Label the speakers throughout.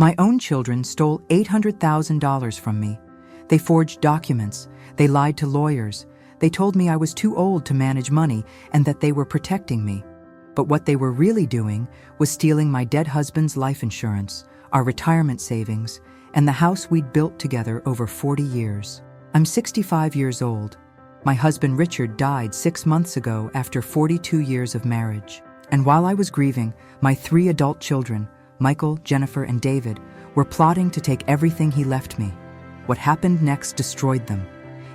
Speaker 1: My own children stole $800,000 from me. They forged documents. They lied to lawyers. They told me I was too old to manage money and that they were protecting me. But what they were really doing was stealing my dead husband's life insurance, our retirement savings, and the house we'd built together over 40 years. I'm 65 years old. My husband Richard died 6 months ago after 42 years of marriage. And while I was grieving, my 3 adult children, Michael, Jennifer, and David, were plotting to take everything he left me. What happened next destroyed them.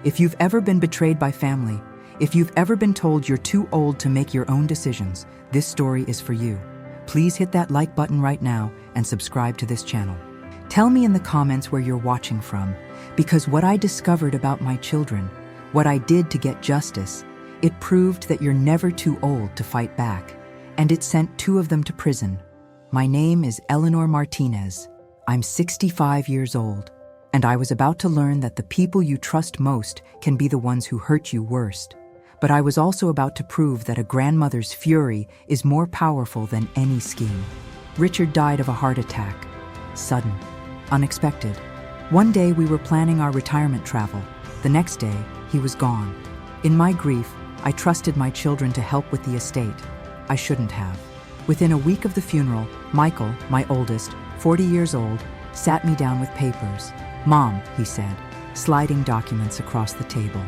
Speaker 1: If you've ever been betrayed by family, if you've ever been told you're too old to make your own decisions, this story is for you. Please hit that like button right now and subscribe to this channel. Tell me in the comments where you're watching from, because what I discovered about my children, what I did to get justice, it proved that you're never too old to fight back, and it sent 2 of them to prison. My name is Eleanor Martinez. I'm 65 years old, and I was about to learn that the people you trust most can be the ones who hurt you worst. But I was also about to prove that a grandmother's fury is more powerful than any scheme. Richard died of a heart attack. Sudden, unexpected. One day we were planning our retirement travel. The next day, he was gone. In my grief, I trusted my children to help with the estate. I shouldn't have. Within a week of the funeral, Michael, my oldest, 40 years old, sat me down with papers. "Mom," he said, sliding documents across the table.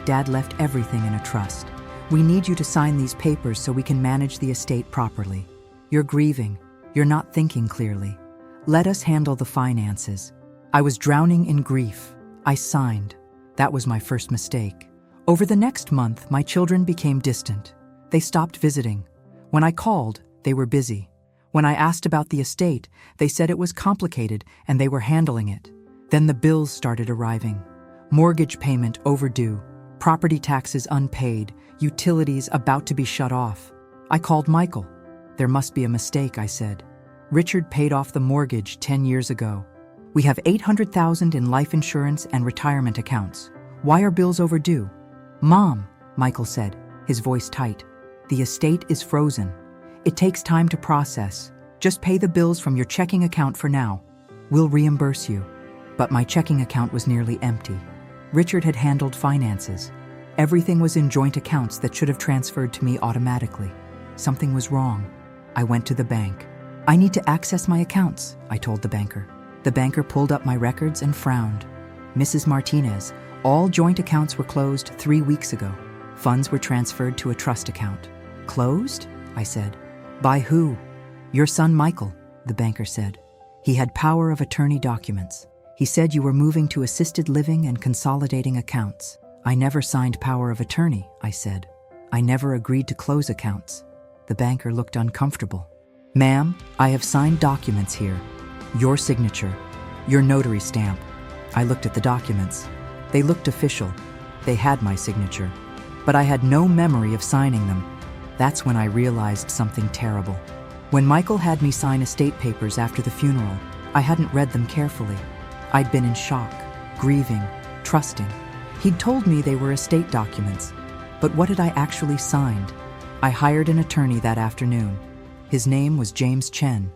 Speaker 1: "Dad left everything in a trust. We need you to sign these papers so we can manage the estate properly. You're grieving. You're not thinking clearly. Let us handle the finances." I was drowning in grief. I signed. That was my first mistake. Over the next month, my children became distant. They stopped visiting. When I called, they were busy. When I asked about the estate, they said it was complicated and they were handling it. Then the bills started arriving. Mortgage payment overdue, property taxes unpaid, utilities about to be shut off. I called Michael. "There must be a mistake," I said. "Richard paid off the mortgage 10 years ago. We have $800,000 in life insurance and retirement accounts. Why are bills overdue?" "Mom," Michael said, his voice tight, "the estate is frozen. It takes time to process. Just pay the bills from your checking account for now. We'll reimburse you." But my checking account was nearly empty. Richard had handled finances. Everything was in joint accounts that should have transferred to me automatically. Something was wrong. I went to the bank. "I need to access my accounts," I told the banker. The banker pulled up my records and frowned. "Mrs. Martinez, all joint accounts were closed 3 weeks ago. Funds were transferred to a trust account." "Closed?" I said. "By who?" "Your son Michael," the banker said. "He had power of attorney documents. He said you were moving to assisted living and consolidating accounts." "I never signed power of attorney," I said. "I never agreed to close accounts." The banker looked uncomfortable. "Ma'am, I have signed documents here. Your signature, your notary stamp." I looked at the documents. They looked official. They had my signature. But I had no memory of signing them. That's when I realized something terrible. When Michael had me sign estate papers after the funeral, I hadn't read them carefully. I'd been in shock, grieving, trusting. He'd told me they were estate documents. But what had I actually signed? I hired an attorney that afternoon. His name was James Chen.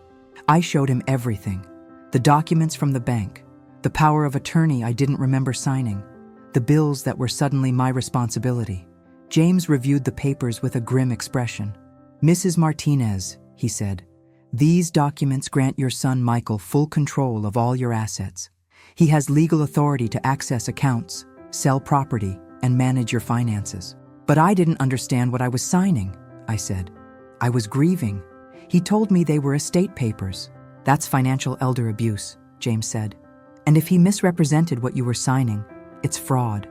Speaker 1: I showed him everything. The documents from the bank, the power of attorney I didn't remember signing, the bills that were suddenly my responsibility. James reviewed the papers with a grim expression. "Mrs. Martinez," he said, "these documents grant your son Michael full control of all your assets. He has legal authority to access accounts, sell property, and manage your finances." "But I didn't understand what I was signing," I said. "I was grieving. He told me they were estate papers." "That's financial elder abuse," James said. "And if he misrepresented what you were signing, it's fraud.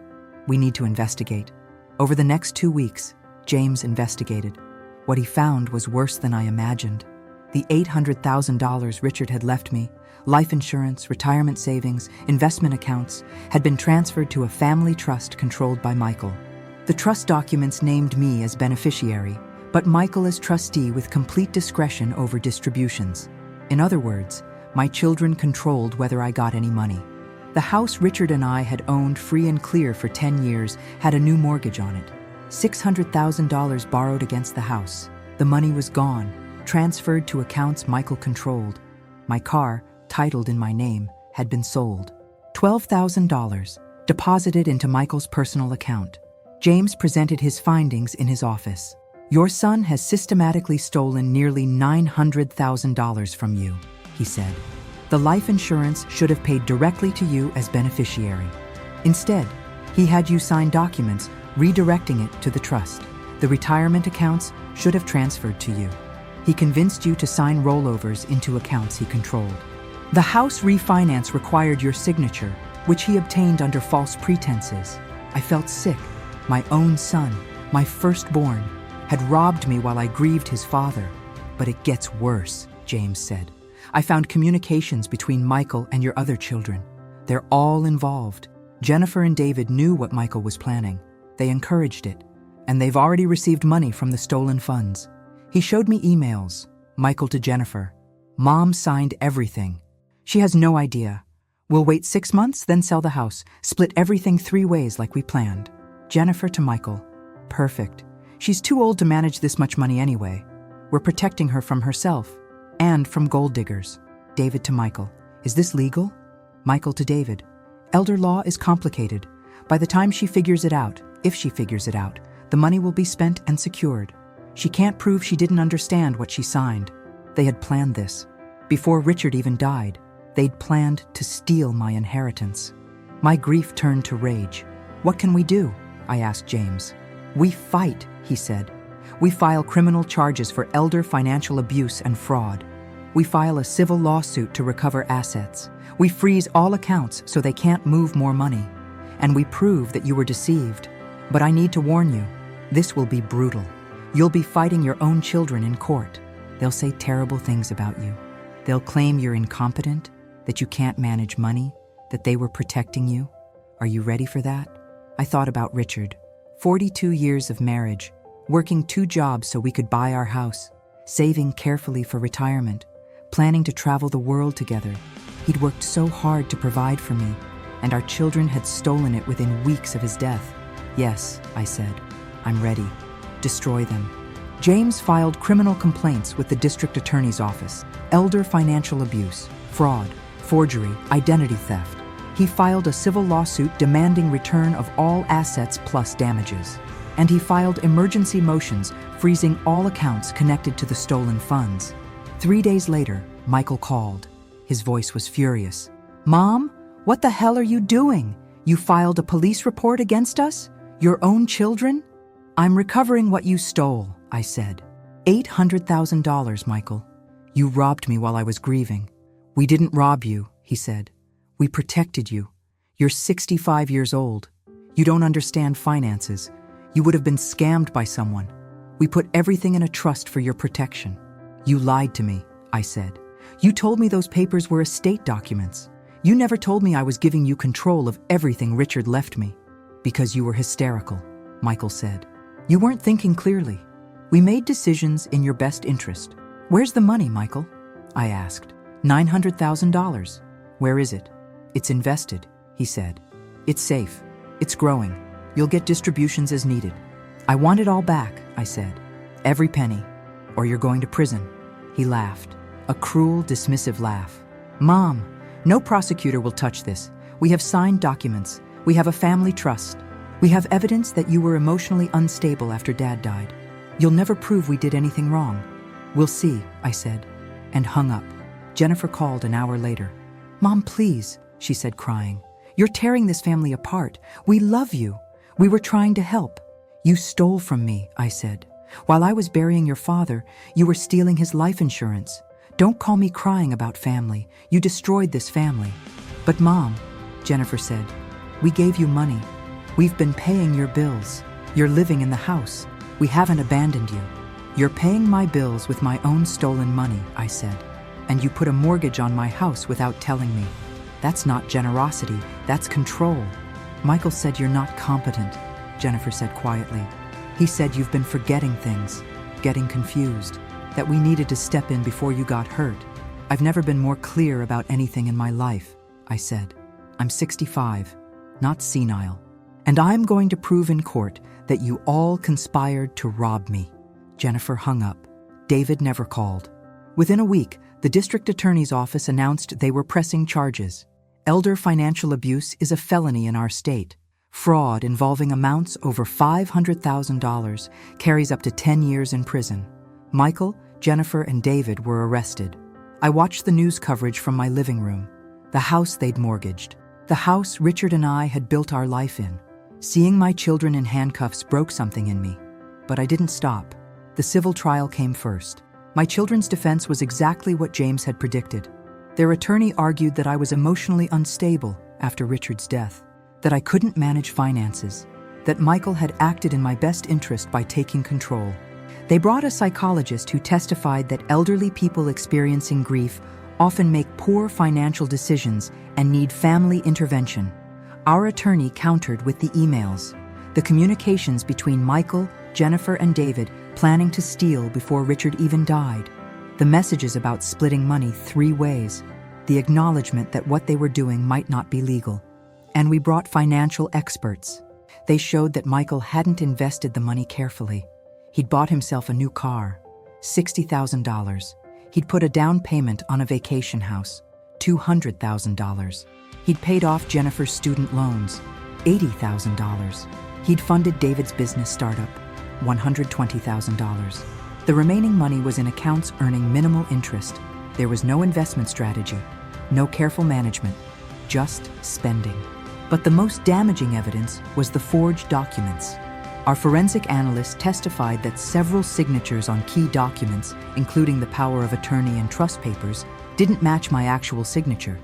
Speaker 1: We need to investigate." Over the next 2 weeks, James investigated. What he found was worse than I imagined. The $800,000 Richard had left me, life insurance, retirement savings, investment accounts, had been transferred to a family trust controlled by Michael. The trust documents named me as beneficiary, but Michael as trustee with complete discretion over distributions. In other words, my children controlled whether I got any money. The house Richard and I had owned free and clear for 10 years had a new mortgage on it. $600,000 borrowed against the house. The money was gone, transferred to accounts Michael controlled. My car, titled in my name, had been sold. $12,000 deposited into Michael's personal account. James presented his findings in his office. Your son has systematically stolen nearly $900,000 from you, he said. The life insurance should have paid directly to you as beneficiary. Instead, he had you sign documents redirecting it to the trust. The retirement accounts should have transferred to you. He convinced you to sign rollovers into accounts he controlled. The house refinance required your signature, which he obtained under false pretenses. I felt sick. My own son, my firstborn, had robbed me while I grieved his father. But it gets worse, James said. I found communications between Michael and your other children. They're all involved. Jennifer and David knew what Michael was planning. They encouraged it, and they've already received money from the stolen funds. He showed me emails. Michael to Jennifer. Mom signed everything. She has no idea. We'll wait 6 months, then sell the house, split everything 3 ways like we planned. Jennifer to Michael. Perfect. She's too old to manage this much money anyway. We're protecting her from herself and from gold diggers. David to Michael. Is this legal? Michael to David. Elder law is complicated. By the time she figures it out, if she figures it out, the money will be spent and secured. She can't prove she didn't understand what she signed. They had planned this. Before Richard even died, they'd planned to steal my inheritance. My grief turned to rage. What can we do? I asked James. We fight, he said. We file criminal charges for elder financial abuse and fraud. We file a civil lawsuit to recover assets. We freeze all accounts so they can't move more money. And we prove that you were deceived. But I need to warn you, this will be brutal. You'll be fighting your own children in court. They'll say terrible things about you. They'll claim you're incompetent, that you can't manage money, that they were protecting you. Are you ready for that? I thought about Richard. 42 years of marriage, working 2 jobs so we could buy our house, saving carefully for retirement, planning to travel the world together. He'd worked so hard to provide for me, and our children had stolen it within weeks of his death. Yes, I said, I'm ready. Destroy them. James filed criminal complaints with the district attorney's office, elder financial abuse, fraud, forgery, identity theft. He filed a civil lawsuit demanding return of all assets plus damages. And he filed emergency motions freezing all accounts connected to the stolen funds. 3 days later, Michael called. His voice was furious. Mom, what the hell are you doing? You filed a police report against us? Your own children? I'm recovering what you stole, I said. $800,000, Michael. You robbed me while I was grieving. We didn't rob you, he said. We protected you. You're 65 years old. You don't understand finances. You would have been scammed by someone. We put everything in a trust for your protection. You lied to me, I said. You told me those papers were estate documents. You never told me I was giving you control of everything Richard left me. Because you were hysterical, Michael said. You weren't thinking clearly. We made decisions in your best interest. Where's the money, Michael? I asked. $900,000. Where is it? It's invested, he said. It's safe. It's growing. You'll get distributions as needed. I want it all back, I said. Every penny, or you're going to prison. He laughed, a cruel, dismissive laugh. Mom, no prosecutor will touch this. We have signed documents. We have a family trust. We have evidence that you were emotionally unstable after Dad died. You'll never prove we did anything wrong. We'll see, I said, and hung up. Jennifer called an hour later. Mom, please, she said, crying. You're tearing this family apart. We love you. We were trying to help. You stole from me, I said. While I was burying your father, you were stealing his life insurance. Don't call me crying about family. You destroyed this family. But Mom, Jennifer said, we gave you money. We've been paying your bills. You're living in the house. We haven't abandoned you. You're paying my bills with my own stolen money, I said. And you put a mortgage on my house without telling me. That's not generosity, that's control. Michael said you're not competent, Jennifer said quietly. He said you've been forgetting things, getting confused, that we needed to step in before you got hurt. I've never been more clear about anything in my life, I said. I'm 65, not senile. And I'm going to prove in court that you all conspired to rob me. Jennifer hung up. David never called. Within a week, The district attorney's office announced they were pressing charges. Elder financial abuse is a felony in our state. Fraud involving amounts over $500,000 carries up to 10 years in prison. Michael, Jennifer, and David were arrested. I watched the news coverage from my living room. The house they'd mortgaged. The house Richard and I had built our life in. Seeing my children in handcuffs broke something in me. But I didn't stop. The civil trial came first. My children's defense was exactly what James had predicted. Their attorney argued that I was emotionally unstable after Richard's death, that I couldn't manage finances, that Michael had acted in my best interest by taking control. They brought a psychologist who testified that elderly people experiencing grief often make poor financial decisions and need family intervention. Our attorney countered with the emails, the communications between Michael, Jennifer, and David planning to steal before Richard even died, the messages about splitting money 3 ways, the acknowledgement that what they were doing might not be legal. And we brought financial experts. They showed that Michael hadn't invested the money carefully. He'd bought himself a new car, $60,000. He'd put a down payment on a vacation house, $200,000. He'd paid off Jennifer's student loans, $80,000. He'd funded David's business startup, $120,000. The remaining money was in accounts earning minimal interest. There was no investment strategy, no careful management, just spending. But the most damaging evidence was the forged documents. Our forensic analyst testified that several signatures on key documents, including the power of attorney and trust papers, didn't match my actual signature.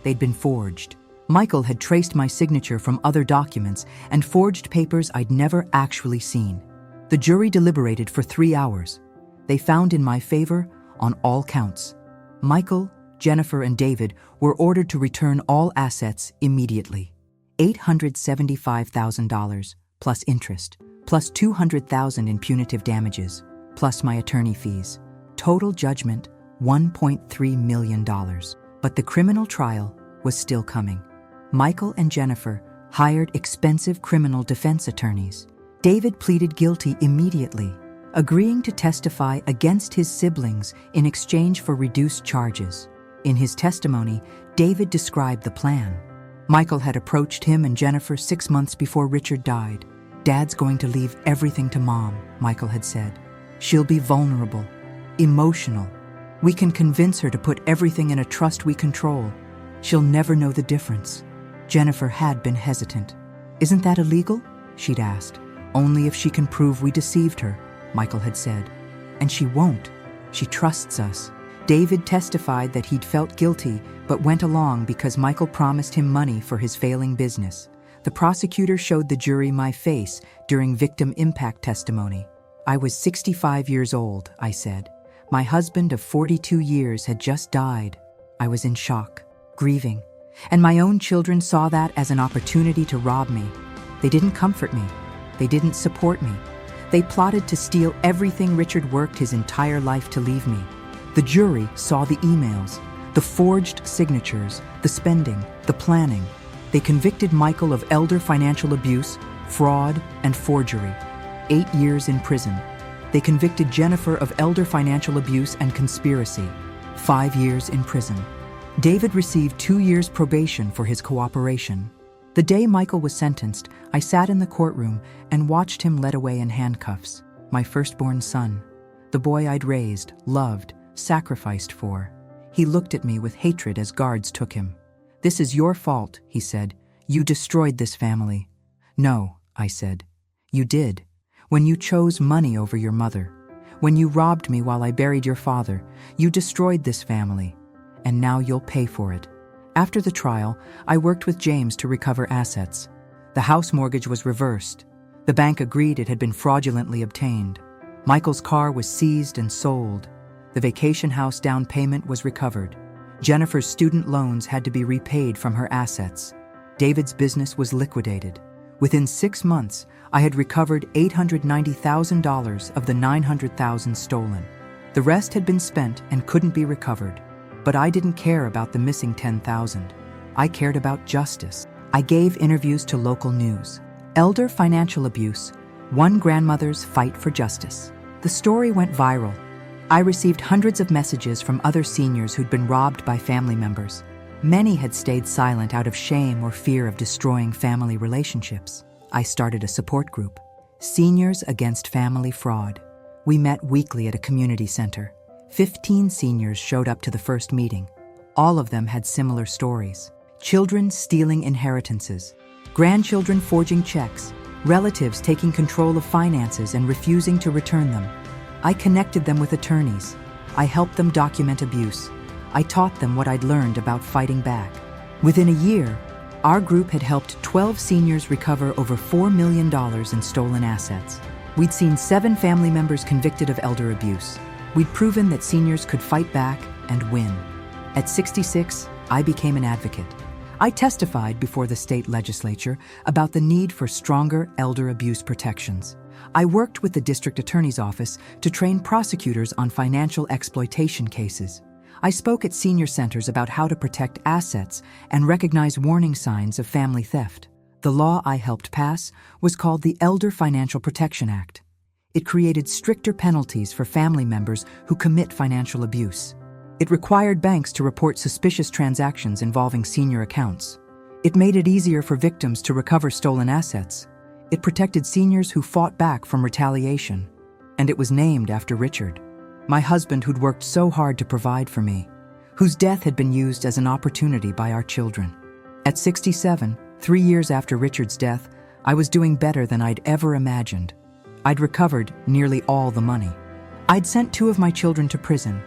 Speaker 1: They'd been forged. Michael had traced my signature from other documents and forged papers I'd never actually seen. The jury deliberated for 3 hours. They found in my favor on all counts. Michael, Jennifer, and David were ordered to return all assets immediately. $875,000 plus interest, plus $200,000 in punitive damages, plus my attorney fees. Total judgment, $1.3 million. But the criminal trial was still coming. Michael and Jennifer hired expensive criminal defense attorneys. David pleaded guilty immediately, agreeing to testify against his siblings in exchange for reduced charges. In his testimony, David described the plan. Michael had approached him and Jennifer 6 months before Richard died. "Dad's going to leave everything to Mom," Michael had said. "She'll be vulnerable, emotional. We can convince her to put everything in a trust we control. She'll never know the difference." Jennifer had been hesitant. "Isn't that illegal?" she'd asked. "Only if she can prove we deceived her," Michael had said. "And she won't. She trusts us." David testified that he'd felt guilty but went along because Michael promised him money for his failing business. The prosecutor showed the jury my face during victim impact testimony. "I was 65 years old," I said. "My husband of 42 years had just died. I was in shock, grieving. And my own children saw that as an opportunity to rob me. They didn't comfort me. They didn't support me. They plotted to steal everything Richard worked his entire life to leave me." The jury saw the emails, the forged signatures, the spending, the planning. They convicted Michael of elder financial abuse, fraud, and forgery. 8 years in prison. They convicted Jennifer of elder financial abuse and conspiracy. 5 years in prison. David received 2 years probation for his cooperation. The day Michael was sentenced, I sat in the courtroom and watched him led away in handcuffs. My firstborn son. The boy I'd raised, loved, sacrificed for. He looked at me with hatred as guards took him. "This is your fault," he said. "You destroyed this family." "No," I said. "You did. When you chose money over your mother. When you robbed me while I buried your father. You destroyed this family. And now you'll pay for it." After the trial, I worked with James to recover assets. The house mortgage was reversed. The bank agreed it had been fraudulently obtained. Michael's car was seized and sold. The vacation house down payment was recovered. Jennifer's student loans had to be repaid from her assets. David's business was liquidated. Within 6 months, I had recovered $890,000 of the $900,000 stolen. The rest had been spent and couldn't be recovered. But I didn't care about the missing $10,000. I cared about justice. I gave interviews to local news. Elder financial abuse, one grandmother's fight for justice. The story went viral. I received hundreds of messages from other seniors who'd been robbed by family members. Many had stayed silent out of shame or fear of destroying family relationships. I started a support group, Seniors Against Family Fraud. We met weekly at a community center. 15 seniors showed up to the first meeting. All of them had similar stories. Children stealing inheritances, grandchildren forging checks, relatives taking control of finances and refusing to return them. I connected them with attorneys. I helped them document abuse. I taught them what I'd learned about fighting back. Within a year, our group had helped 12 seniors recover over $4 million in stolen assets. We'd seen 7 family members convicted of elder abuse. We'd proven that seniors could fight back and win. At 66, I became an advocate. I testified before the state legislature about the need for stronger elder abuse protections. I worked with the district attorney's office to train prosecutors on financial exploitation cases. I spoke at senior centers about how to protect assets and recognize warning signs of family theft. The law I helped pass was called the Elder Financial Protection Act. It created stricter penalties for family members who commit financial abuse. It required banks to report suspicious transactions involving senior accounts. It made it easier for victims to recover stolen assets. It protected seniors who fought back from retaliation. And it was named after Richard, my husband who'd worked so hard to provide for me, whose death had been used as an opportunity by our children. At 67, 3 years after Richard's death, I was doing better than I'd ever imagined. I'd recovered nearly all the money. I'd sent 2 of my children to prison.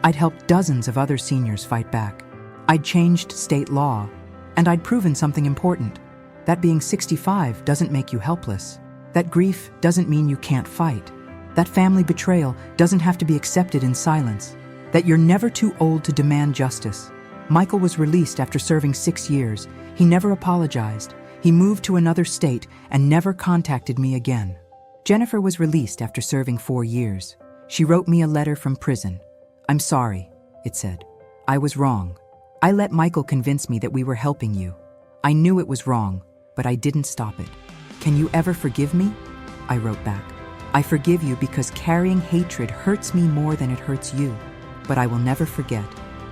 Speaker 1: I'd helped dozens of other seniors fight back. I'd changed state law, and I'd proven something important. That being 65 doesn't make you helpless. That grief doesn't mean you can't fight. That family betrayal doesn't have to be accepted in silence. That you're never too old to demand justice. Michael was released after serving 6 years. He never apologized. He moved to another state and never contacted me again. Jennifer was released after serving 4 years. She wrote me a letter from prison. "I'm sorry," it said. "I was wrong. I let Michael convince me that we were helping you. I knew it was wrong, but I didn't stop it. Can you ever forgive me?" I wrote back. "I forgive you because carrying hatred hurts me more than it hurts you. But I will never forget.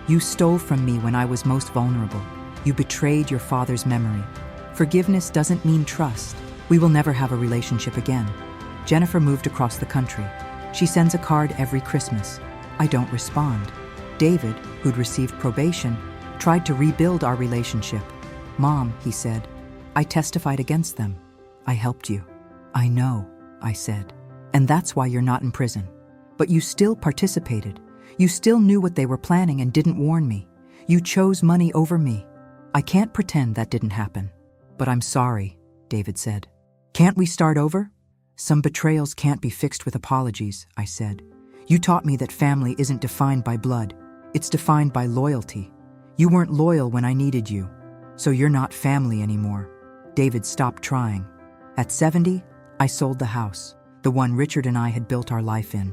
Speaker 1: You stole from me when I was most vulnerable. You betrayed your father's memory. Forgiveness doesn't mean trust. We will never have a relationship again." Jennifer moved across the country. She sends a card every Christmas. I don't respond. David, who'd received probation, tried to rebuild our relationship. "Mom," he said, "I testified against them. I helped you." "I know," I said, "and that's why you're not in prison. But you still participated. You still knew what they were planning and didn't warn me. You chose money over me. I can't pretend that didn't happen." "But I'm sorry," David said. "Can't we start over?" "Some betrayals can't be fixed with apologies," I said. "You taught me that family isn't defined by blood. It's defined by loyalty. You weren't loyal when I needed you, so you're not family anymore." David stopped trying. At 70, I sold the house, the one Richard and I had built our life in,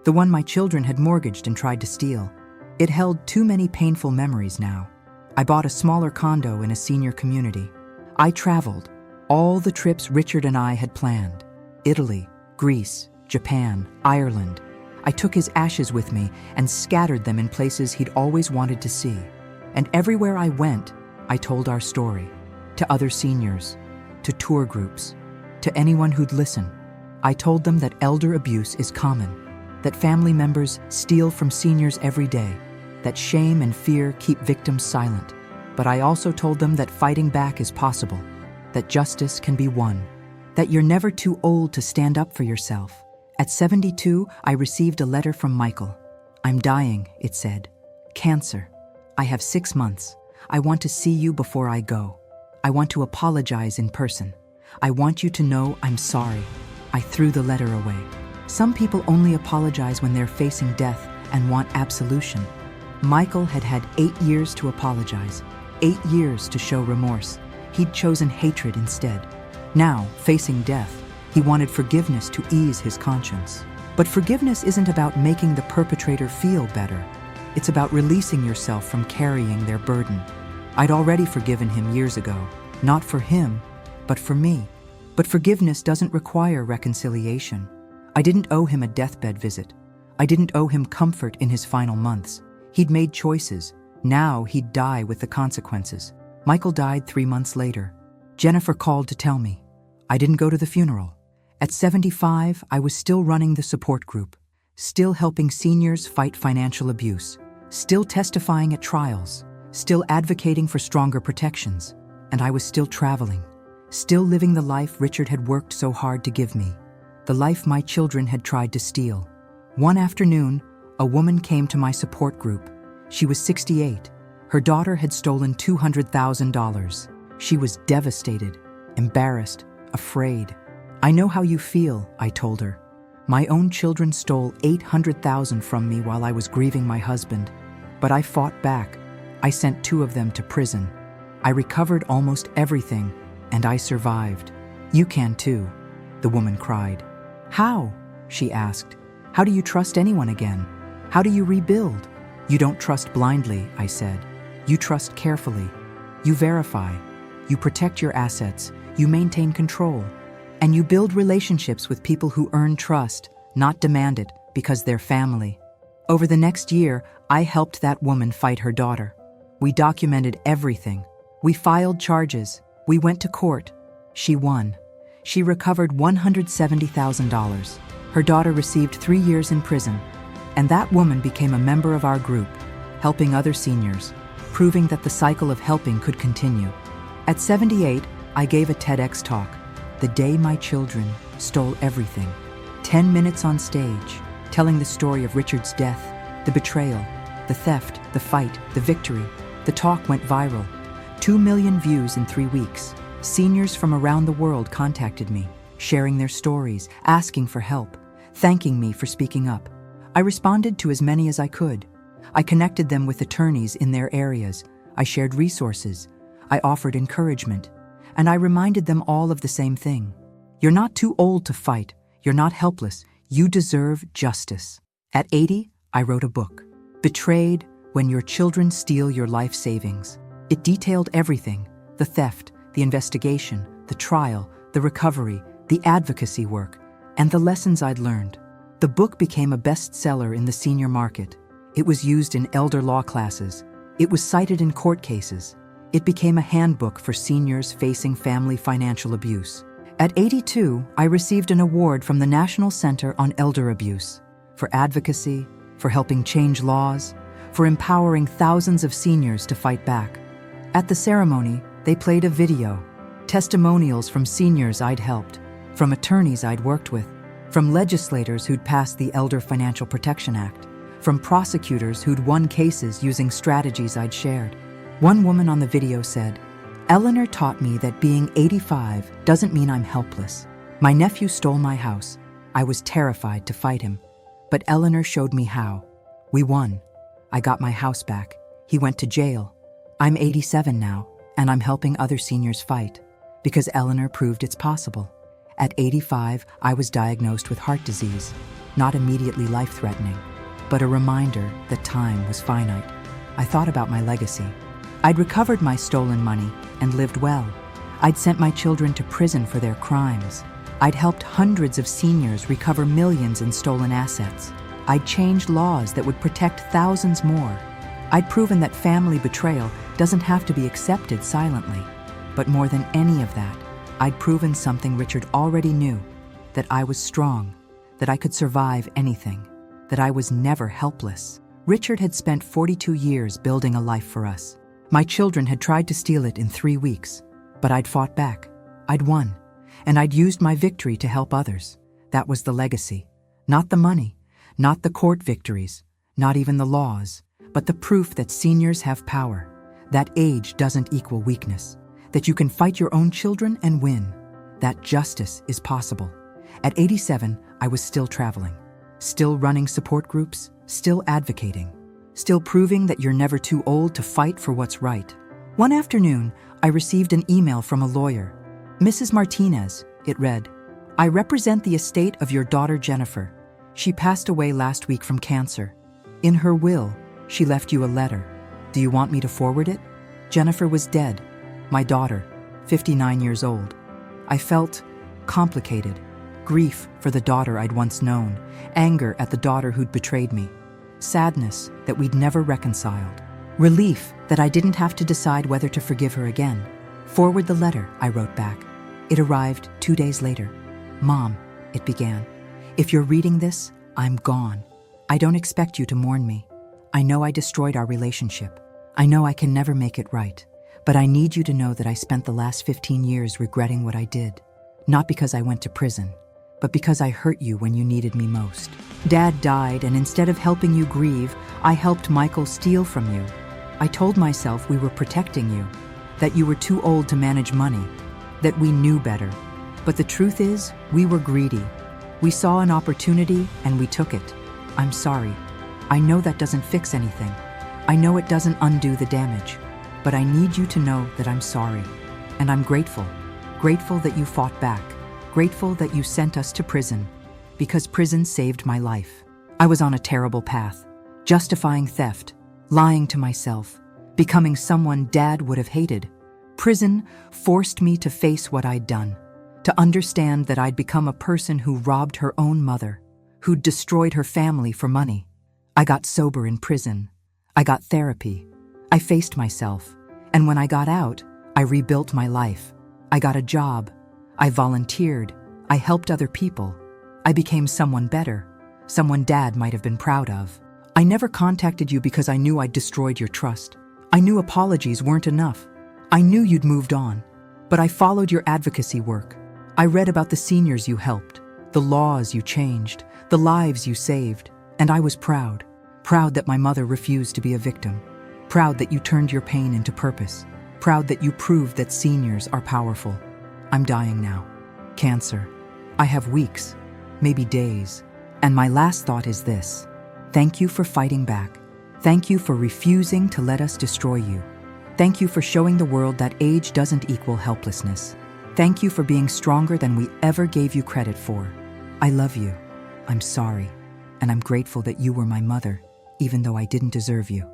Speaker 1: the one my children had mortgaged and tried to steal. It held too many painful memories now. I bought a smaller condo in a senior community. I traveled, all the trips Richard and I had planned. Italy, Greece, Japan, Ireland. I took his ashes with me and scattered them in places he'd always wanted to see. And everywhere I went, I told our story. To other seniors, to tour groups, to anyone who'd listen. I told them that elder abuse is common, that family members steal from seniors every day, that shame and fear keep victims silent. But I also told them that fighting back is possible, that justice can be won, that you're never too old to stand up for yourself. At 72, I received a letter from Michael. "I'm dying," it said. "Cancer. I have 6 months. I want to see you before I go. I want to apologize in person. I want you to know I'm sorry." I threw the letter away. Some people only apologize when they're facing death and want absolution. Michael had had 8 years to apologize, 8 years to show remorse. He'd chosen hatred instead. Now, facing death, he wanted forgiveness to ease his conscience. But forgiveness isn't about making the perpetrator feel better. It's about releasing yourself from carrying their burden. I'd already forgiven him years ago, not for him, but for me. But forgiveness doesn't require reconciliation. I didn't owe him a deathbed visit. I didn't owe him comfort in his final months. He'd made choices. Now he'd die with the consequences. Michael died 3 months later. Jennifer called to tell me. I didn't go to the funeral. At 75, I was still running the support group, still helping seniors fight financial abuse, still testifying at trials, still advocating for stronger protections, and I was still traveling, still living the life Richard had worked so hard to give me, the life my children had tried to steal. One afternoon, a woman came to my support group. She was 68. Her daughter had stolen $200,000. She was devastated, embarrassed, afraid. I know how you feel, I told her. My own children stole $800,000 from me while I was grieving my husband. But I fought back. I sent 2 of them to prison. I recovered almost everything, and I survived. You can too, the woman cried. How? She asked. How do you trust anyone again? How do you rebuild? You don't trust blindly, I said. You trust carefully. You verify. You protect your assets. You maintain control. And you build relationships with people who earn trust, not demand it, because they're family. Over the next year, I helped that woman fight her daughter. We documented everything. We filed charges. We went to court. She won. She recovered $170,000. Her daughter received 3 years in prison. And that woman became a member of our group, helping other seniors, proving that the cycle of helping could continue. At 78, I gave a TEDx talk. The day my children stole everything. 10 minutes on stage, telling the story of Richard's death, the betrayal, the theft, the fight, the victory. The talk went viral. 2 million views in 3 weeks. Seniors from around the world contacted me, sharing their stories, asking for help, thanking me for speaking up. I responded to as many as I could. I connected them with attorneys in their areas. I shared resources. I offered encouragement. And I reminded them all of the same thing. You're not too old to fight. You're not helpless. You deserve justice. At 80, I wrote a book, Betrayed: When Your Children Steal Your Life Savings. It detailed everything: the theft, the investigation, the trial, the recovery, the advocacy work, and the lessons I'd learned. The book became a bestseller in the senior market. It was used in elder law classes. It was cited in court cases. It became a handbook for seniors facing family financial abuse. At 82, I received an award from the National Center on Elder Abuse for advocacy, for helping change laws, for empowering thousands of seniors to fight back. At the ceremony, they played a video, testimonials from seniors I'd helped, from attorneys I'd worked with, from legislators who'd passed the Elder Financial Protection Act, from prosecutors who'd won cases using strategies I'd shared. One woman on the video said, Eleanor taught me that being 85 doesn't mean I'm helpless. My nephew stole my house. I was terrified to fight him. But Eleanor showed me how. We won. I got my house back. He went to jail. I'm 87 now, and I'm helping other seniors fight, because Eleanor proved it's possible. At 85, I was diagnosed with heart disease, not immediately life-threatening, but a reminder that time was finite. I thought about my legacy. I'd recovered my stolen money and lived well. I'd sent my children to prison for their crimes. I'd helped hundreds of seniors recover millions in stolen assets. I'd changed laws that would protect thousands more. I'd proven that family betrayal doesn't have to be accepted silently. But more than any of that, I'd proven something Richard already knew, that I was strong, that I could survive anything, that I was never helpless. Richard had spent 42 years building a life for us. My children had tried to steal it in 3 weeks, but I'd fought back. I'd won, and I'd used my victory to help others. That was the legacy. Not the money, not the court victories, not even the laws, but the proof that seniors have power, that age doesn't equal weakness, that you can fight your own children and win, that justice is possible. At 87, I was still traveling, still running support groups, still advocating, still proving that you're never too old to fight for what's right. One afternoon, I received an email from a lawyer. Mrs. Martinez, it read, I represent the estate of your daughter Jennifer. She passed away last week from cancer. In her will, she left you a letter. Do you want me to forward it? Jennifer was dead. My daughter, 59 years old. I felt complicated, Grief for the daughter I'd once known, anger at the daughter who'd betrayed me, sadness that we'd never reconciled, relief that I didn't have to decide whether to forgive her again. Forward the letter, I wrote back. It arrived 2 days later. Mom, it began, if you're reading this, I'm gone. I don't expect you to mourn me. I know I destroyed our relationship. I know I can never make it right. But I need you to know that I spent the last 15 years regretting what I did. Not because I went to prison, but because I hurt you when you needed me most. Dad died, and instead of helping you grieve, I helped Michael steal from you. I told myself we were protecting you, that you were too old to manage money, that we knew better. But the truth is, we were greedy. We saw an opportunity and we took it. I'm sorry. I know that doesn't fix anything. I know it doesn't undo the damage. But I need you to know that I'm sorry. And I'm grateful. Grateful that you fought back. Grateful that you sent us to prison. Because prison saved my life. I was on a terrible path. Justifying theft. Lying to myself. Becoming someone Dad would have hated. Prison forced me to face what I'd done. To understand that I'd become a person who robbed her own mother. Who'd destroyed her family for money. I got sober in prison. I got therapy. I faced myself. And when I got out, I rebuilt my life. I got a job. I volunteered. I helped other people. I became someone better. Someone Dad might have been proud of. I never contacted you because I knew I'd destroyed your trust. I knew apologies weren't enough. I knew you'd moved on. But I followed your advocacy work. I read about the seniors you helped, the laws you changed, the lives you saved, and I was proud. Proud that my mother refused to be a victim. Proud that you turned your pain into purpose. Proud that you proved that seniors are powerful. I'm dying now. Cancer. I have weeks, maybe days. And my last thought is this. Thank you for fighting back. Thank you for refusing to let us destroy you. Thank you for showing the world that age doesn't equal helplessness. Thank you for being stronger than we ever gave you credit for. I love you. I'm sorry. And I'm grateful that you were my mother, even though I didn't deserve you.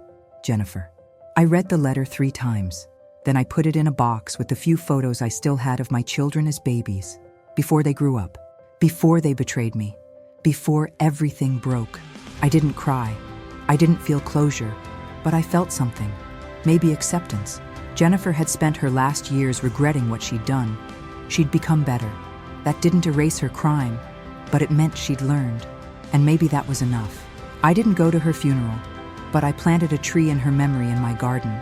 Speaker 1: Jennifer. I read the letter 3 times. Then I put it in a box with the few photos I still had of my children as babies, before they grew up, before they betrayed me, before everything broke. I didn't cry. I didn't feel closure, but I felt something, maybe acceptance. Jennifer had spent her last years regretting what she'd done. She'd become better. That didn't erase her crime, but it meant she'd learned. And maybe that was enough. I didn't go to her funeral, but I planted a tree in her memory in my garden,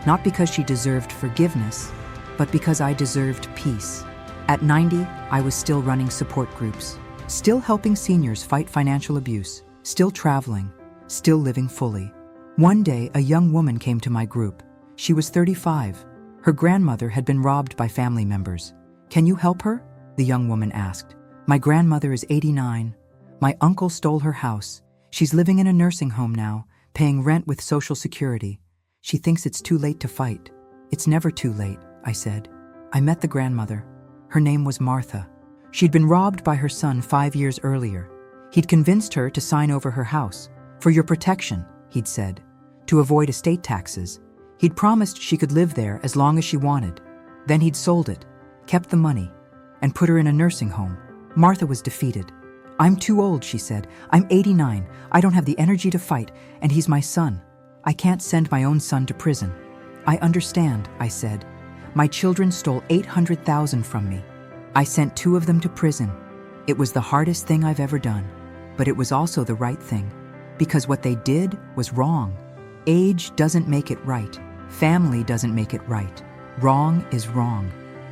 Speaker 1: not because she deserved forgiveness, but because I deserved peace. At 90, I was still running support groups, still helping seniors fight financial abuse, still traveling, still living fully. One day, a young woman came to my group. She was 35. Her grandmother had been robbed by family members. Can you help her? The young woman asked. My grandmother is 89. My uncle stole her house. She's living in a nursing home now, paying rent with Social Security. She thinks it's too late to fight. It's never too late, I said. I met the grandmother. Her name was Martha. She'd been robbed by her son 5 years earlier. He'd convinced her to sign over her house. For your protection, he'd said. To avoid estate taxes. He'd promised she could live there as long as she wanted. Then he'd sold it, kept the money, and put her in a nursing home. Martha was defeated. I'm too old, she said. I'm 89. I don't have the energy to fight, and he's my son. I can't send my own son to prison. I understand, I said. My children stole $800,000 from me. I sent 2 of them to prison. It was the hardest thing I've ever done, but it was also the right thing, because what they did was wrong. Age doesn't make it right. Family doesn't make it right. Wrong is wrong.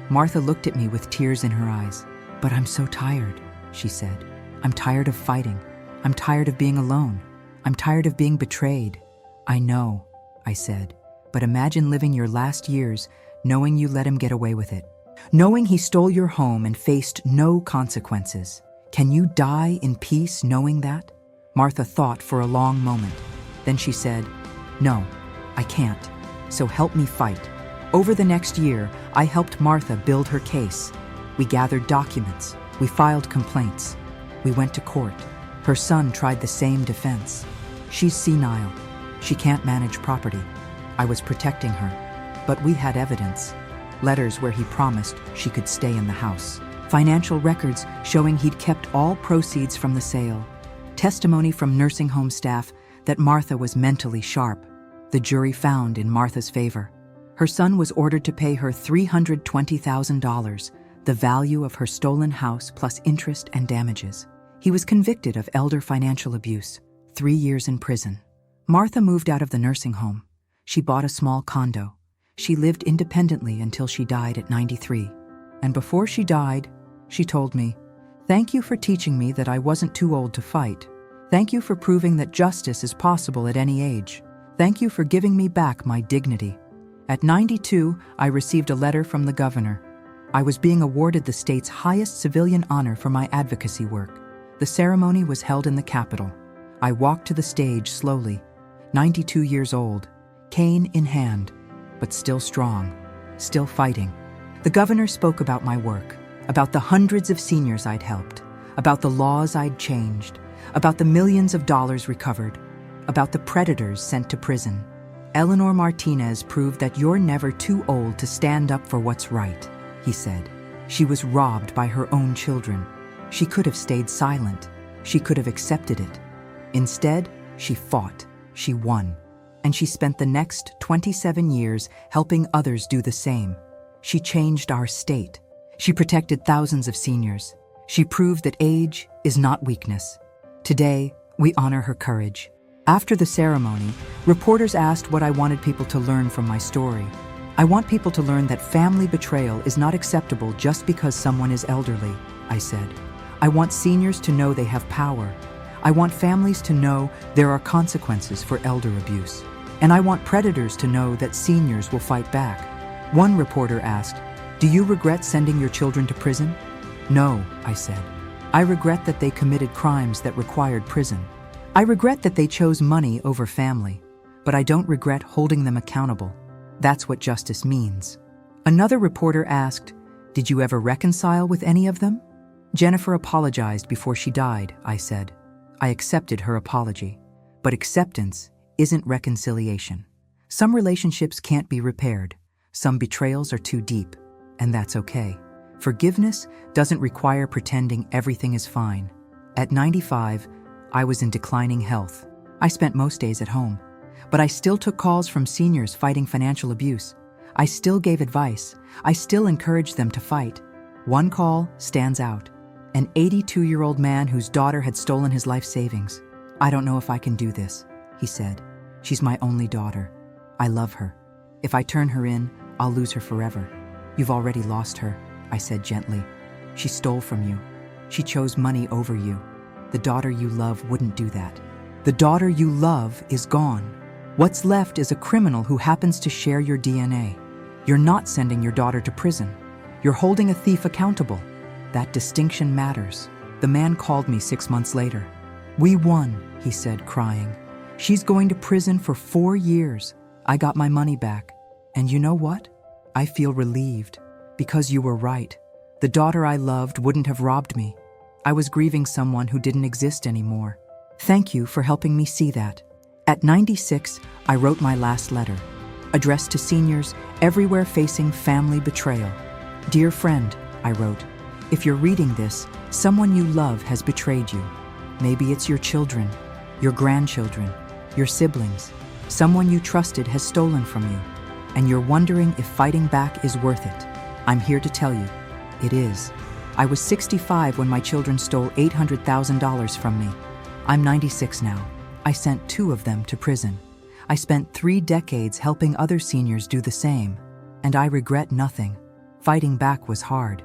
Speaker 1: Martha looked at me with tears in her eyes. But I'm so tired, she said. I'm tired of fighting. I'm tired of being alone. I'm tired of being betrayed. I know, I said, but imagine living your last years knowing you let him get away with it. Knowing he stole your home and faced no consequences. Can you die in peace knowing that? Martha thought for a long moment. Then she said, No, I can't. So help me fight. Over the next year, I helped Martha build her case. We gathered documents. We filed complaints. We went to court. Her son tried the same defense. She's senile. She can't manage property. I was protecting her. But we had evidence. Letters where he promised she could stay in the house. Financial records showing he'd kept all proceeds from the sale. Testimony from nursing home staff that Martha was mentally sharp. The jury found in Martha's favor. Her son was ordered to pay her $320,000, the value of her stolen house plus interest and damages. He was convicted of elder financial abuse, 3 years in prison. Martha moved out of the nursing home. She bought a small condo. She lived independently until she died at 93. And before she died, she told me, "Thank you for teaching me that I wasn't too old to fight. Thank you for proving that justice is possible at any age. Thank you for giving me back my dignity." At 92, I received a letter from the governor. I was being awarded the state's highest civilian honor for my advocacy work. The ceremony was held in the Capitol. I walked to the stage slowly, 92 years old, cane in hand, but still strong, still fighting. The governor spoke about my work, about the hundreds of seniors I'd helped, about the laws I'd changed, about the millions of dollars recovered, about the predators sent to prison. "Eleanor Martinez proved that you're never too old to stand up for what's right," he said. She was robbed by her own children. She could have stayed silent. She could have accepted it. Instead, she fought. She won. And she spent the next 27 years helping others do the same. She changed our state. She protected thousands of seniors. She proved that age is not weakness. Today, we honor her courage. After the ceremony, reporters asked what I wanted people to learn from my story. "I want people to learn that family betrayal is not acceptable just because someone is elderly," I said. "I want seniors to know they have power. I want families to know there are consequences for elder abuse. And I want predators to know that seniors will fight back." One reporter asked, "Do you regret sending your children to prison?" "No," I said. "I regret that they committed crimes that required prison. I regret that they chose money over family, but I don't regret holding them accountable. That's what justice means." Another reporter asked, "Did you ever reconcile with any of them?" "Jennifer apologized before she died," I said. I accepted her apology, but acceptance isn't reconciliation. Some relationships can't be repaired. Some betrayals are too deep, and that's okay. Forgiveness doesn't require pretending everything is fine. At 95, I was in declining health. I spent most days at home, but I still took calls from seniors fighting financial abuse. I still gave advice. I still encouraged them to fight. One call stands out. An 82-year-old man whose daughter had stolen his life savings. "I don't know if I can do this," he said. "She's my only daughter. I love her. If I turn her in, I'll lose her forever." "You've already lost her," I said gently. "She stole from you. She chose money over you. The daughter you love wouldn't do that. The daughter you love is gone. What's left is a criminal who happens to share your DNA. You're not sending your daughter to prison. You're holding a thief accountable. That distinction matters." The man called me 6 months later. "We won," he said, crying. "She's going to prison for 4 years. I got my money back. And you know what? I feel relieved, because you were right. The daughter I loved wouldn't have robbed me. I was grieving someone who didn't exist anymore. Thank you for helping me see that." At 96, I wrote my last letter, addressed to seniors everywhere facing family betrayal. "Dear friend," I wrote, "if you're reading this, someone you love has betrayed you. Maybe it's your children, your grandchildren, your siblings. Someone you trusted has stolen from you, and you're wondering if fighting back is worth it. I'm here to tell you, it is. I was 65 when my children stole $800,000 from me. I'm 96 now. I sent 2 of them to prison. I spent 3 decades helping other seniors do the same, and I regret nothing. Fighting back was hard.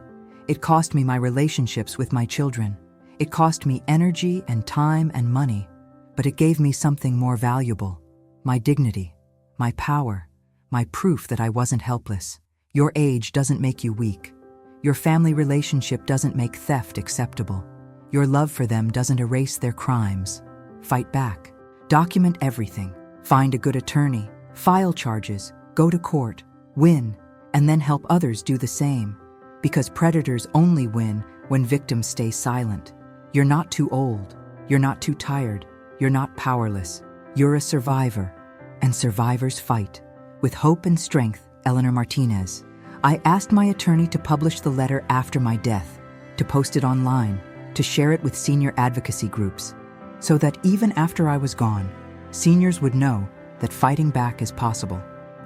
Speaker 1: It cost me my relationships with my children. It cost me energy and time and money, but it gave me something more valuable, my dignity, my power, my proof that I wasn't helpless. Your age doesn't make you weak. Your family relationship doesn't make theft acceptable. Your love for them doesn't erase their crimes. Fight back. Document everything. Find a good attorney. File charges. Go to court. Win. And then help others do the same. Because predators only win when victims stay silent. You're not too old. You're not too tired. You're not powerless. You're a survivor. And survivors fight. With hope and strength, Eleanor Martinez. I asked my attorney to publish the letter after my death. to post it online, to share it with senior advocacy groups, so that even after I was gone, seniors would know that fighting back is possible.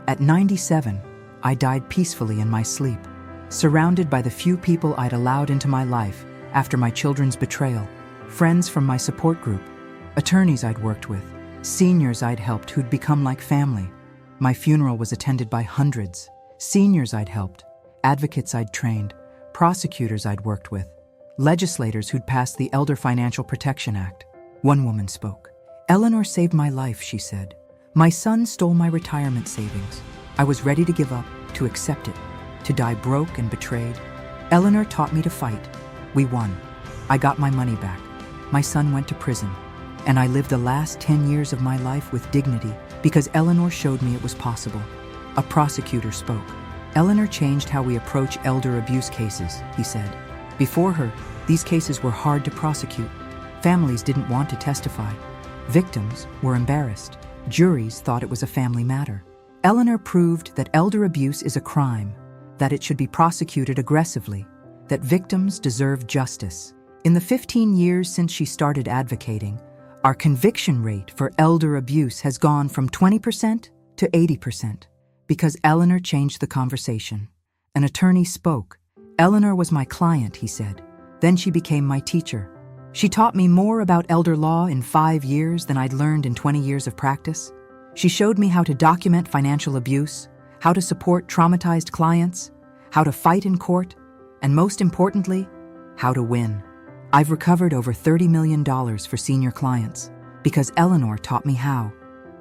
Speaker 1: At 97, I died peacefully in my sleep, surrounded by the few people I'd allowed into my life after my children's betrayal, friends from my support group, attorneys I'd worked with, seniors I'd helped who'd become like family. My funeral was attended by hundreds, seniors I'd helped, advocates I'd trained, prosecutors I'd worked with, legislators who'd passed the Elder Financial Protection Act. One woman spoke. "Eleanor saved my life," she said. "My son stole my retirement savings. I was ready to give up, to accept it, to die broke and betrayed. Eleanor taught me to fight. We won. I got my money back. My son went to prison. And I lived the last 10 years of my life with dignity because Eleanor showed me it was possible." A prosecutor spoke. "Eleanor changed how we approach elder abuse cases," he said. "Before her, these cases were hard to prosecute. Families didn't want to testify. Victims were embarrassed. Juries thought it was a family matter. Eleanor proved that elder abuse is a crime, that it should be prosecuted aggressively, that victims deserve justice. In the 15 years since she started advocating, our conviction rate for elder abuse has gone from 20% to 80% because Eleanor changed the conversation." An attorney spoke. "Eleanor was my client," he said. "Then she became my teacher. She taught me more about elder law in 5 years than I'd learned in 20 years of practice. She showed me how to document financial abuse, how to support traumatized clients, how to fight in court, and most importantly, how to win. I've recovered over $30 million for senior clients because Eleanor taught me how.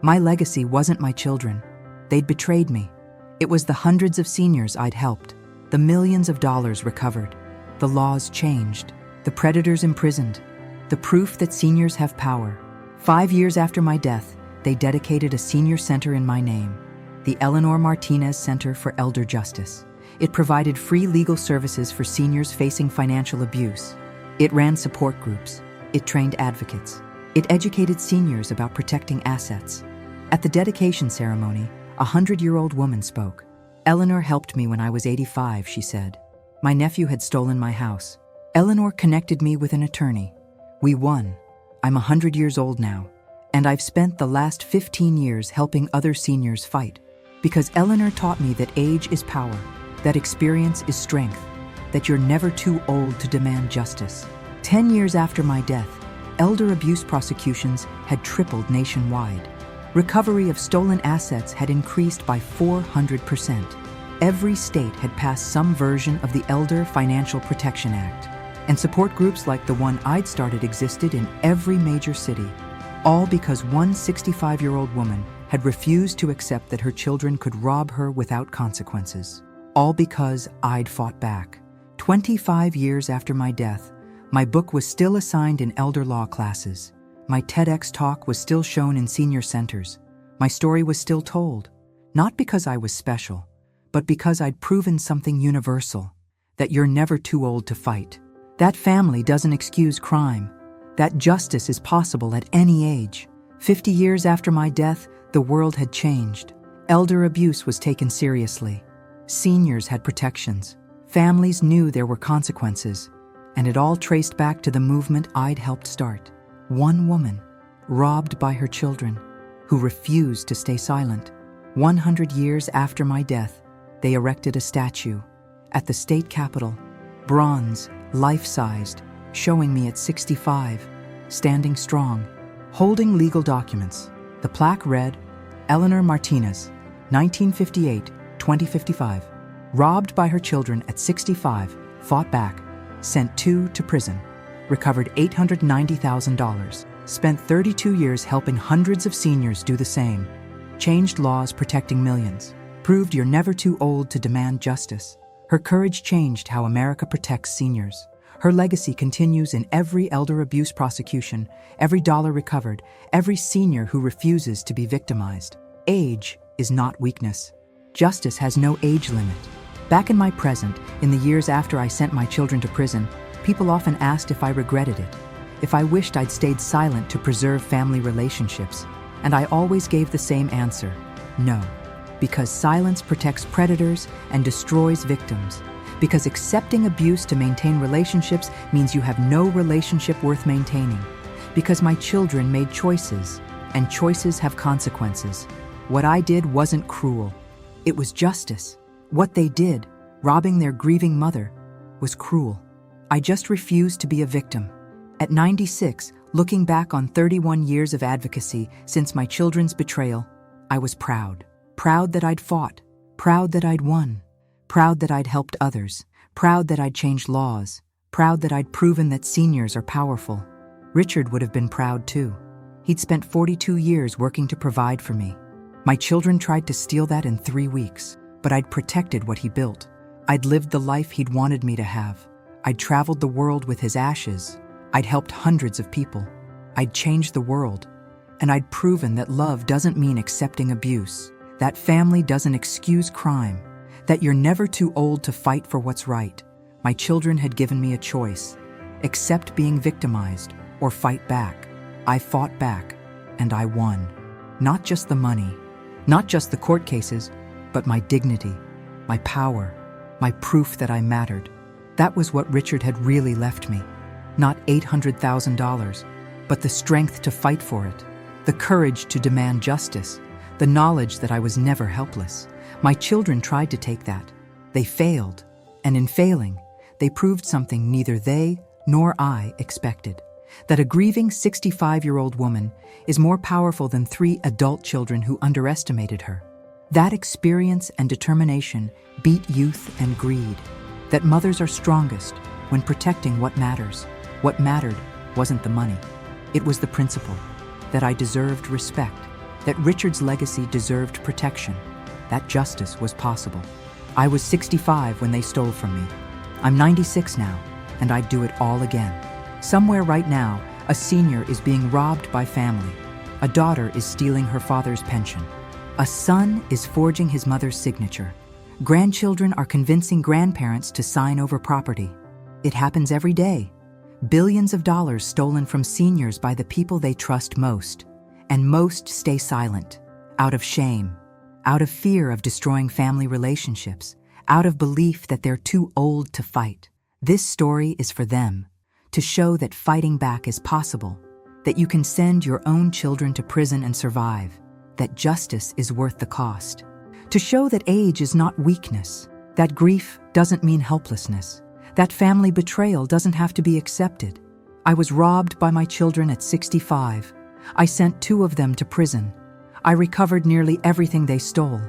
Speaker 1: My legacy wasn't my children. They'd betrayed me. It was the hundreds of seniors I'd helped, the millions of dollars recovered, the laws changed, the predators imprisoned, the proof that seniors have power. 5 years after my death, they dedicated a senior center in my name, the Eleanor Martinez Center for Elder Justice. It provided free legal services for seniors facing financial abuse. It ran support groups. It trained advocates. It educated seniors about protecting assets. At the dedication ceremony, a 100-year-old woman spoke. "Eleanor helped me when I was 85, she said. My nephew had stolen my house. Eleanor connected me with an attorney. We won. I'm 100 years old now, and I've spent the last 15 years helping other seniors fight, because Eleanor taught me that age is power, that experience is strength, that you're never too old to demand justice." 10 years after my death, elder abuse prosecutions had tripled nationwide. Recovery of stolen assets had increased by 400%. Every state had passed some version of the Elder Financial Protection Act, and support groups like the one I'd started existed in every major city, all because one 65-year-old woman had refused to accept that her children could rob her without consequences. All because I'd fought back. 25 years after my death, my book was still assigned in elder law classes. My TEDx talk was still shown in senior centers. My story was still told, not because I was special, but because I'd proven something universal, that you're never too old to fight. That family doesn't excuse crime. That justice is possible at any age. 50 years after my death, the world had changed. Elder abuse was taken seriously. Seniors had protections. Families knew there were consequences. And it all traced back to the movement I'd helped start. One woman, robbed by her children, who refused to stay silent. 100 years after my death, they erected a statue at the state capitol, bronze, life-sized, showing me at 65, standing strong, holding legal documents. The plaque read, "Eleanor Martinez, 1958-2055, robbed by her children at 65, fought back, sent 2 to prison, recovered $890,000, spent 32 years helping hundreds of seniors do the same, changed laws protecting millions, proved you're never too old to demand justice." Her courage changed how America protects seniors. Her legacy continues in every elder abuse prosecution, every dollar recovered, every senior who refuses to be victimized. Age is not weakness. Justice has no age limit. Back in my present, in the years after I sent my children to prison, people often asked if I regretted it, if I wished I'd stayed silent to preserve family relationships, and I always gave the same answer: no. Because silence protects predators and destroys victims. Because accepting abuse to maintain relationships means you have no relationship worth maintaining. Because my children made choices, and choices have consequences. What I did wasn't cruel. It was justice. What they did, robbing their grieving mother, was cruel. I just refused to be a victim. At 96, looking back on 31 years of advocacy since my children's betrayal, I was proud. Proud that I'd fought. Proud that I'd won. Proud that I'd helped others. Proud that I'd changed laws. Proud that I'd proven that seniors are powerful. Richard would have been proud too. He'd spent 42 years working to provide for me. My children tried to steal that in 3 weeks, but I'd protected what he built. I'd lived the life he'd wanted me to have. I'd traveled the world with his ashes. I'd helped hundreds of people. I'd changed the world. And I'd proven that love doesn't mean accepting abuse, that family doesn't excuse crime, that you're never too old to fight for what's right. My children had given me a choice: accept being victimized or fight back. I fought back, and I won. Not just the money, not just the court cases, but my dignity, my power, my proof that I mattered. That was what Richard had really left me. Not $800,000, but the strength to fight for it, the courage to demand justice, the knowledge that I was never helpless. My children tried to take that. They failed, and in failing, they proved something neither they nor I expected: that a grieving 65-year-old woman is more powerful than 3 adult children who underestimated her. That experience and determination beat youth and greed. That mothers are strongest when protecting what matters. What mattered wasn't the money. It was the principle that I deserved respect, that Richard's legacy deserved protection, that justice was possible. I was 65 when they stole from me. I'm 96 now, and I'd do it all again. Somewhere right now, a senior is being robbed by family. A daughter is stealing her father's pension. A son is forging his mother's signature. Grandchildren are convincing grandparents to sign over property. It happens every day. Billions of dollars stolen from seniors by the people they trust most. And most stay silent, out of shame, out of fear of destroying family relationships, out of belief that they're too old to fight. This story is for them, to show that fighting back is possible, that you can send your own children to prison and survive, that justice is worth the cost, to show that age is not weakness, that grief doesn't mean helplessness, that family betrayal doesn't have to be accepted. I was robbed by my children at 65. I sent 2 of them to prison. I recovered nearly everything they stole.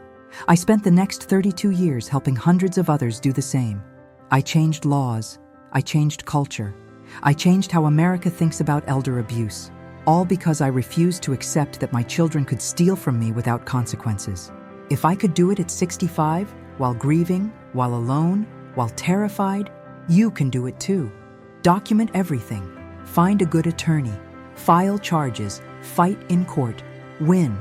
Speaker 1: I spent the next 32 years helping hundreds of others do the same. I changed laws. I changed culture. I changed how America thinks about elder abuse, all because I refused to accept that my children could steal from me without consequences. If I could do it at 65, while grieving, while alone, while terrified, you can do it too. Document everything. Find a good attorney. File charges. Fight in court. Win.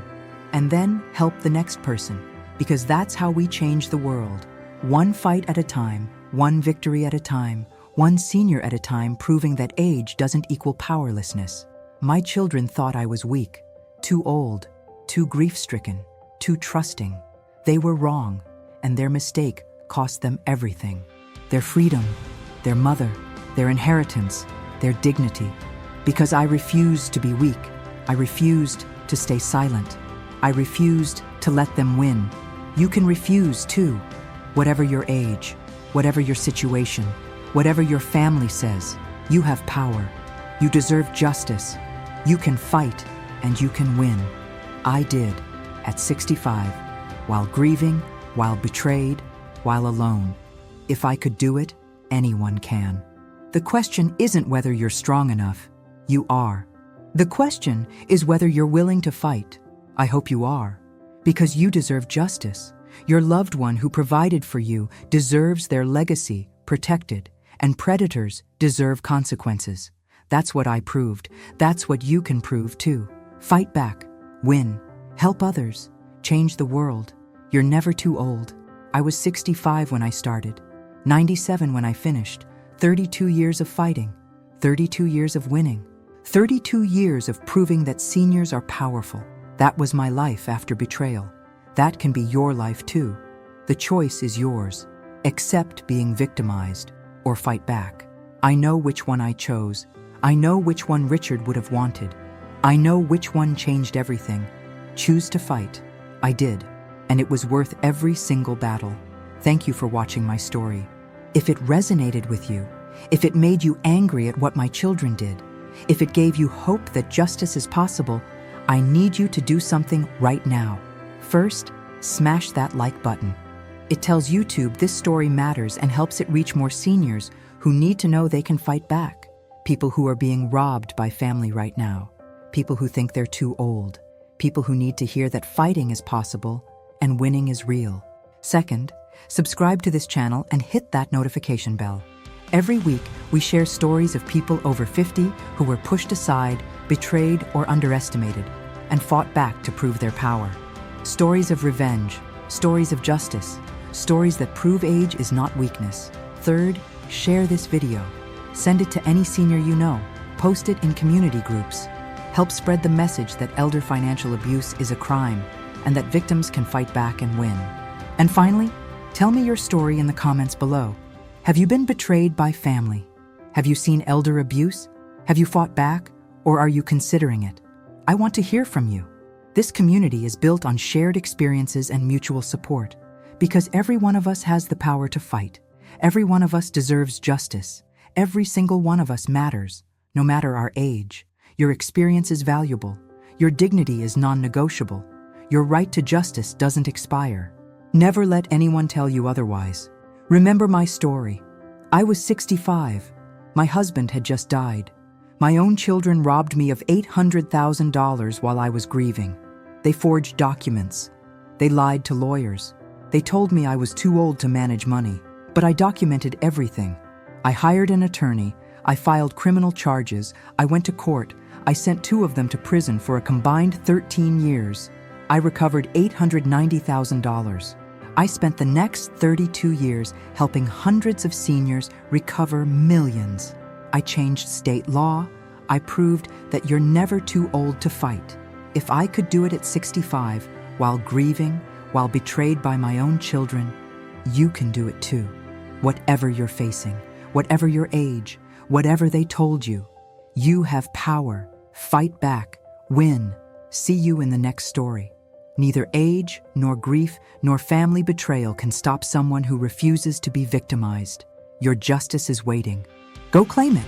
Speaker 1: And then help the next person. Because that's how we change the world. One fight at a time, one victory at a time, one senior at a time, proving that age doesn't equal powerlessness. My children thought I was weak, too old, too grief-stricken, too trusting. They were wrong, and their mistake cost them everything. Their freedom, their mother, their inheritance, their dignity. Because I refused to be weak. I refused to stay silent. I refused to let them win. You can refuse too. Whatever your age, whatever your situation, whatever your family says, you have power. You deserve justice. You can fight, and you can win. I did, at 65, while grieving, while betrayed, while alone. If I could do it, anyone can. The question isn't whether you're strong enough. You are. The question is whether you're willing to fight. I hope you are. Because you deserve justice. Your loved one who provided for you deserves their legacy protected, and predators deserve consequences. That's what I proved. That's what you can prove too. Fight back. Win. Help others. Change the world. You're never too old. I was 65 when I started, 97 when I finished, 32 years of fighting, 32 years of winning, 32 years of proving that seniors are powerful. That was my life after betrayal. That can be your life too. The choice is yours. accept being victimized, or fight back. I know which one I chose. I know which one Richard would have wanted. I know which one changed everything. Choose to fight. I did, and it was worth every single battle. Thank you for watching my story. If it resonated with you, if it made you angry at what my children did, if it gave you hope that justice is possible, I need you to do something right now. First, smash that like button. It tells YouTube this story matters and helps it reach more seniors who need to know they can fight back. People who are being robbed by family right now. People who think they're too old. People who need to hear that fighting is possible and winning is real. Second, subscribe to this channel and hit that notification bell. Every week, we share stories of people over 50 who were pushed aside, betrayed, or underestimated, and fought back to prove their power. Stories of revenge, stories of justice, stories that prove age is not weakness. Third, share this video. Send it to any senior you know. Post it in community groups. Help spread the message that elder financial abuse is a crime and that victims can fight back and win. And finally, tell me your story in the comments below. Have you been betrayed by family? Have you seen elder abuse? Have you fought back, or are you considering it? I want to hear from you. This community is built on shared experiences and mutual support, because every one of us has the power to fight. Every one of us deserves justice. Every single one of us matters, no matter our age. Your experience is valuable. Your dignity is non-negotiable. Your right to justice doesn't expire. Never let anyone tell you otherwise. Remember my story. I was 65. My husband had just died. My own children robbed me of $800,000 while I was grieving. They forged documents. They lied to lawyers. They told me I was too old to manage money. But I documented everything. I hired an attorney. I filed criminal charges. I went to court. I sent 2 of them to prison for a combined 13 years. I recovered $890,000. I spent the next 32 years helping hundreds of seniors recover millions. I changed state law. I proved that you're never too old to fight. If I could do it at 65, while grieving, while betrayed by my own children, you can do it too. Whatever you're facing, whatever your age, whatever they told you, you have power. Fight back. Win. See you in the next story. Neither age, nor grief, nor family betrayal can stop someone who refuses to be victimized. Your justice is waiting. Go claim it.